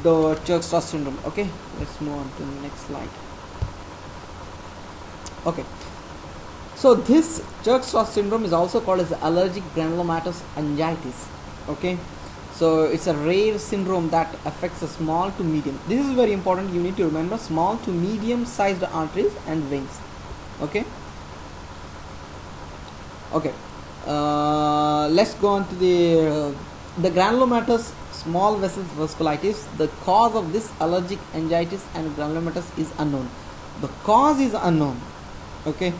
the Church-Strauss syndrome. Okay, let's move on to the next slide. Okay, so this Church-Strauss syndrome is also called as allergic granulomatous angiitis. Okay, so it's a rare syndrome that affects a small to medium. This is very important. You need to remember small to medium sized arteries and veins. Okay. Okay. Let's go on to the granulomatous small vessels vasculitis. The cause of this allergic angiitis and granulomatous is unknown. The cause is unknown. Okay.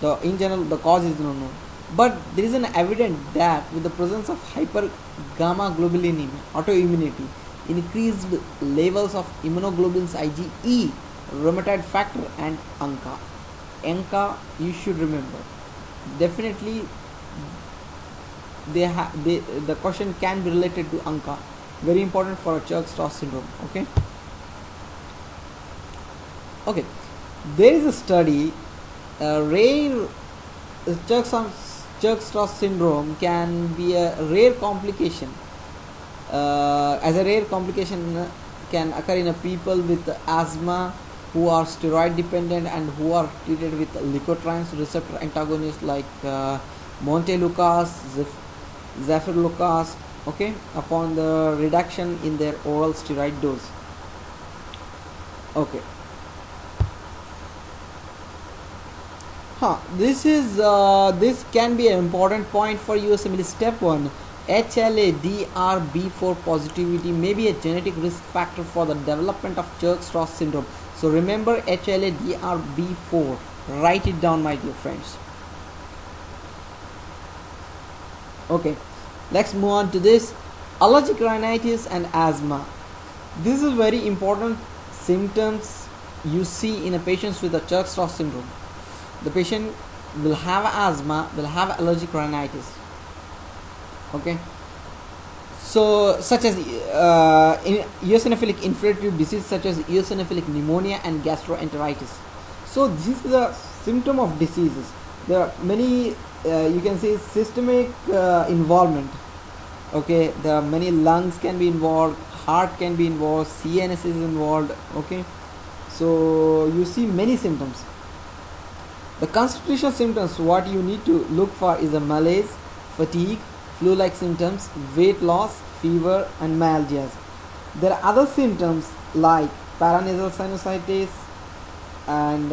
So in general, the cause is unknown. But there is an evidence that with the presence of hypergammaglobulinemia, autoimmunity, increased levels of immunoglobulins IgE, rheumatoid factor, and ANCA. ANCA, you should remember. Definitely, the question can be related to ANCA. Very important for a Church-Strauss syndrome. Okay. Okay. There is a study. Rare Church-Strauss syndrome can be a rare complication. As a rare complication can occur in a people with asthma who are steroid dependent and who are treated with leukotrienes receptor antagonists like montelukast, zafirlukast. Okay, upon the reduction in their oral steroid dose. Okay. This can be an important point for you. Assembly step 1. HLA-DR-B4 positivity may be a genetic risk factor for the development of Church-Strauss syndrome. So remember HLA-DR-B4. Write it down, my dear friends. Okay, let's move on to this. Allergic rhinitis and asthma. This is very important symptoms you see in a patient with a Church-Strauss syndrome. The patient will have asthma, will have allergic rhinitis. Okay, so such as eosinophilic infiltrative disease such as eosinophilic pneumonia and gastroenteritis. So this is a symptom of diseases. There are many you can say systemic involvement. Okay, there are many lungs can be involved, heart can be involved, CNS is involved. Okay, so you see many symptoms. The constitutional symptoms what you need to look for is a malaise, fatigue, flu-like symptoms, weight loss, fever, and myalgias. There are other symptoms like paranasal sinusitis and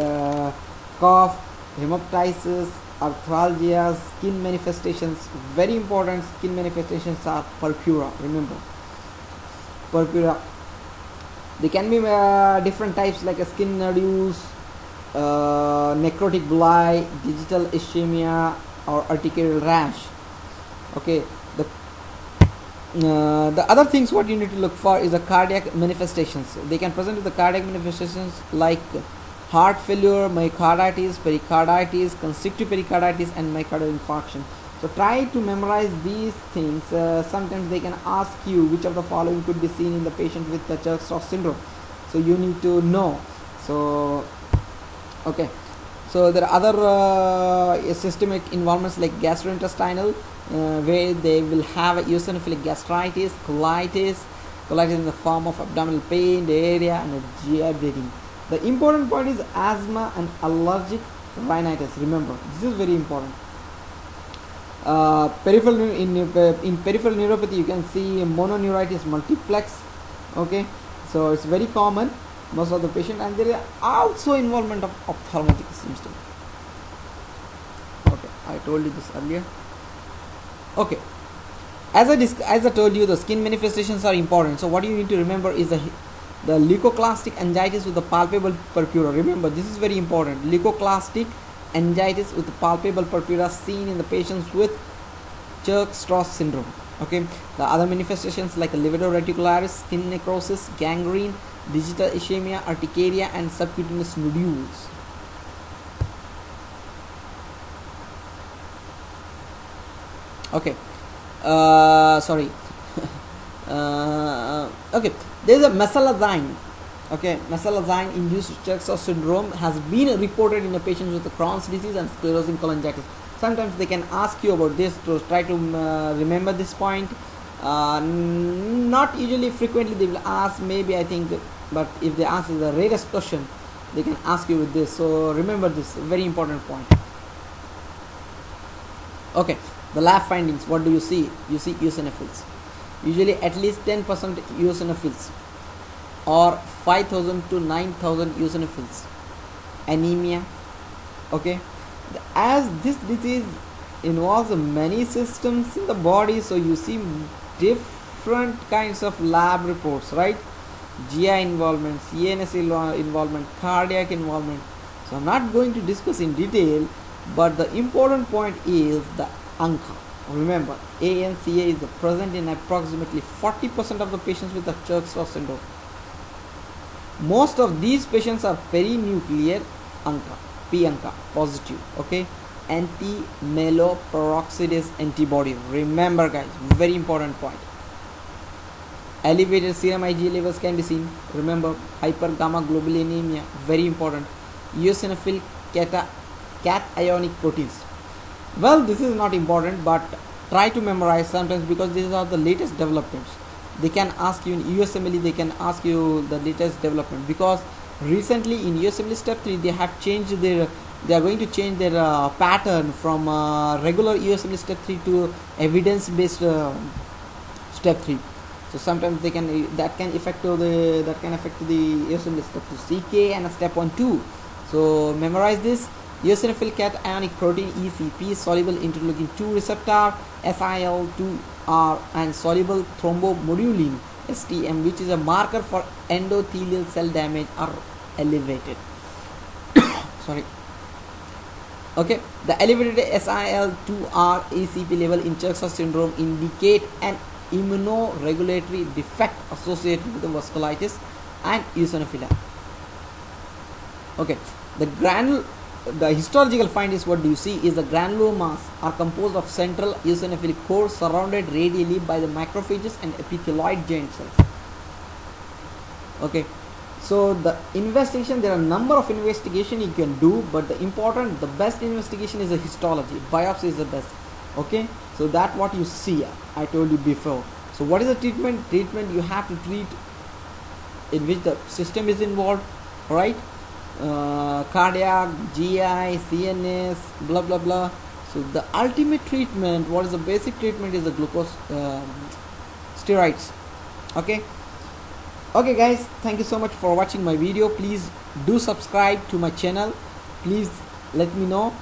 cough, hemoptysis, arthralgia, skin manifestations. Very important skin manifestations are purpura. Remember, purpura. They can be different types like a skin nodules, necrotic bullae, digital ischemia, or urticarial rash. Okay, the other things what you need to look for is the cardiac manifestations. They can present with the cardiac manifestations like heart failure, myocarditis, pericarditis, constrictive pericarditis, and myocardial infarction. So try to memorize these things. Sometimes they can ask you which of the following could be seen in the patient with the Church-Strauss syndrome. So you need to know. So okay, so there are other systemic involvements like gastrointestinal, where they will have eosinophilic gastritis, colitis in the form of abdominal pain, diarrhea, and a GI bleeding. The important point is asthma and allergic rhinitis. Remember, this is very important. In peripheral neuropathy, you can see mononeuritis multiplex. Okay, so it's very common. Most of the patient, and there is also involvement of ophthalmic system. Okay, I told you this earlier. Okay, as I told you, the skin manifestations are important. So what you need to remember is the leucoclastic angiitis with the palpable purpura. Remember, this is very important. Leucoclastic angiitis with the palpable purpura seen in the patients with Church-Strauss syndrome. Okay, the other manifestations like livedo reticularis, skin necrosis, gangrene, digital ischemia, urticaria, and subcutaneous nodules. Okay, sorry. Okay, there is a mesalazine. Okay, mesalazine induced Church-Strauss syndrome has been reported in a patient with Crohn's disease and sclerosing cholangitis. Sometimes they can ask you about this, to try to remember this point. Not usually, frequently they will ask, maybe I think, but if they ask the rarest question, they can ask you with this. So remember this very important point. Okay, the lab findings. What do you see? You see eosinophils. Usually at least 10% eosinophils, or 5,000 to 9,000 eosinophils. Anemia. Okay, as this disease involves many systems in the body, so you see different kinds of lab reports, right? GI involvement, CNS involvement, cardiac involvement. So I'm not going to discuss in detail, but the important point is the ANCA. Remember, ANCA is present in approximately 40% of the patients with the Church-Strauss syndrome. Most of these patients are perinuclear ANCA, p-ANCA positive. Okay, anti-meloperoxidase antibody. Remember, guys, very important point. Elevated serum IgA levels can be seen. Remember, hypergammaglobulinemia, very important. Eosinophil cationic proteins. Well, this is not important, but try to memorize sometimes, because these are the latest developments. They can ask you in USMLE, they can ask you the latest development, because recently in USMLE step 3 they have changed they are going to change their pattern from regular USMLE step 3 to evidence based step 3. So sometimes that can affect the eosinophil step 2 CK and a step 1 2. So memorize this. Eosinophil cationic protein ECP, soluble interleukin 2 receptor, SIL2R, and soluble thrombomodulin STM, which is a marker for endothelial cell damage, are elevated. Sorry. Okay, the elevated SIL2R ECP level in Church-Strauss syndrome indicate an immunoregulatory defect associated with the vasculitis and eosinophilia. Okay, the histological findings, what do you see is the granular mass are composed of central eosinophilic core surrounded radially by the macrophages and epithelioid giant cells. Okay, so the investigation, there are a number of investigation you can do, but the best investigation is the histology. Biopsy is the best. Okay, so that what you see, I told you before. So what is the treatment? You have to treat in which the system is involved, right? Cardiac, GI, CNS, blah blah blah. So the ultimate treatment, what is the basic treatment, is the glucose steroids. Okay guys, thank you so much for watching my video. Please do subscribe to my channel. Please let me know.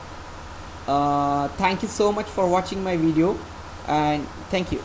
Thank you so much for watching my video, and thank you.